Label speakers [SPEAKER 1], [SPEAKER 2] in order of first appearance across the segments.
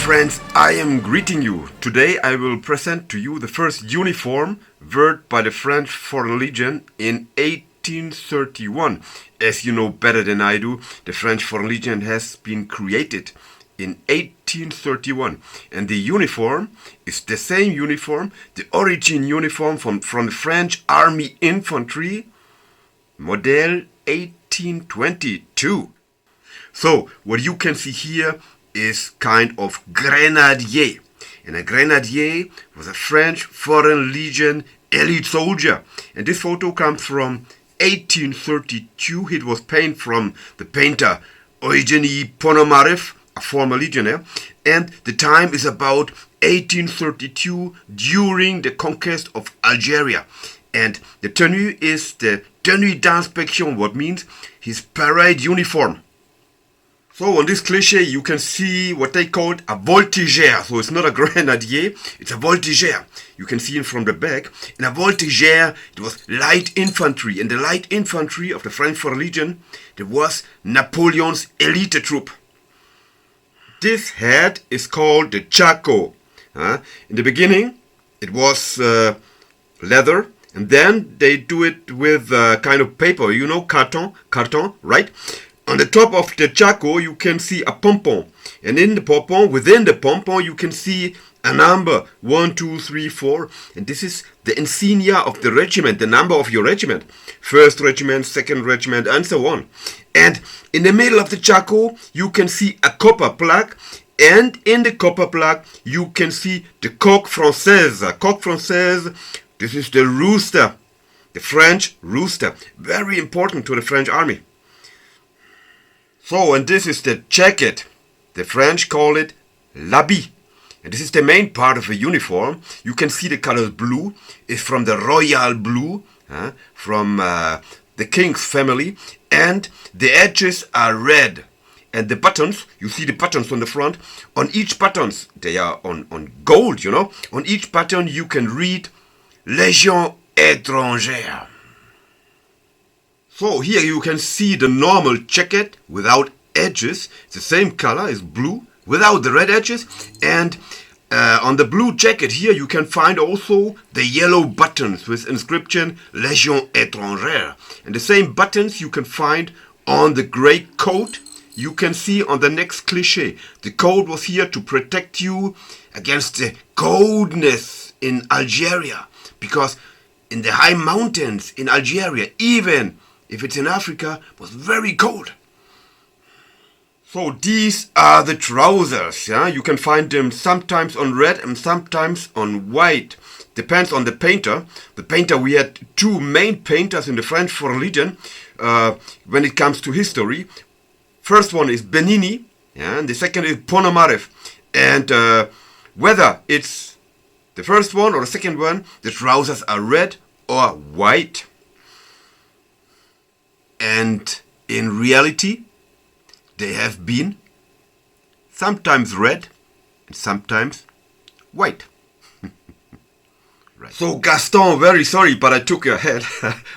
[SPEAKER 1] friends, I am greeting you. Today I will present to you the first uniform worn by the French Foreign Legion in 1831. As you know better than I do, the French Foreign Legion has been created in 1831, and the uniform is the same uniform, the origin uniform from the French Army Infantry, model 1822. So what you can see here is kind of grenadier, and a grenadier was a French Foreign Legion elite soldier, and this photo comes from 1832. It was painted from the painter Eugenie Ponomarev, a former legionnaire, and the time is about 1832 during the conquest of Algeria. And the tenue is the tenue d'inspection, what means his parade uniform. So on this cliché you can see what they called a voltigeur. So it's not a grenadier, it's a voltigeur. You can see it from the back. In a voltigeur it was light infantry. In the light infantry of the French Foreign Legion there was Napoleon's elite troop. This head is called the Chaco. In the beginning it was leather, and then they do it with kind of paper, you know, carton, right? On the top of the Chaco you can see a pompon, and in the pompon, within the pompon, you can see a number 1, 2, 3, 4, and this is the insignia of the regiment, the number of your regiment, 1st regiment, 2nd regiment, and so on. And in the middle of the Chaco you can see a copper plaque, and in the copper plaque you can see the coq française. Coq française, this is the rooster, the French rooster, very important to the French army. So, and this is the jacket. The French call it l'habit. And this is the main part of a uniform. You can see the color blue is from the royal blue, from the king's family. And the edges are red. And the buttons, you see the buttons on the front. On each buttons, they are on gold, you know. On each button you can read Légion étrangère. So here you can see the normal jacket without edges. It's the same color, it's blue, without the red edges. And on the blue jacket here you can find also the yellow buttons with inscription Légion étrangère. And the same buttons you can find on the gray coat. You can see on the next cliché. The coat was here to protect you against the coldness in Algeria. Because in the high mountains in Algeria, even if it's in Africa, it was very cold. So these are the trousers. You can find them sometimes on red and sometimes on white. Depends on the painter. The painter, we had two main painters in the French Foreign Legion when it comes to history. First one is Benini, and the second is Ponomarev. And whether it's the first one or the second one, the trousers are red or white. And in reality, they have been sometimes red and sometimes white. Right. So Gaston, very sorry, but I took your head.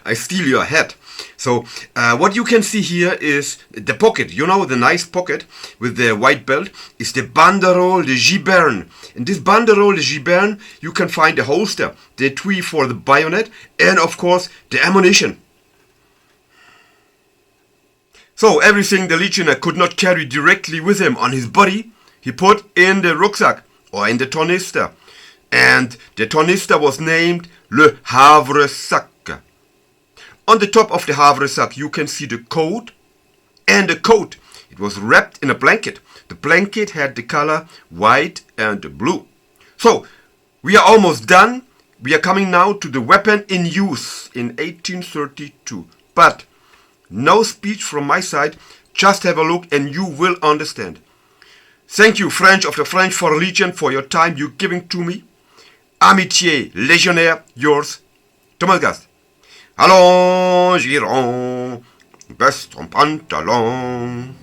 [SPEAKER 1] I steal your head. So what you can see here is the pocket. You know, the nice pocket with the white belt is the banderole de giberne. In this banderole de giberne, you can find the holster, the etui for the bayonet, and of course the ammunition. So everything the legionnaire could not carry directly with him on his body, he put in the rucksack or in the tornister. And the tornister was named Le Havresac. On the top of the Havresac you can see the coat, and the coat, it was wrapped in a blanket. The blanket had the color white and blue. So we are almost done. We are coming now to the weapon in use in 1832. But no speech from my side, just have a look and you will understand. Thank you, French of the French Foreign Legion, for your time you're giving to me. Amitié légionnaire, yours, Thomas Gast. Allons, girons, baisse ton pantalon.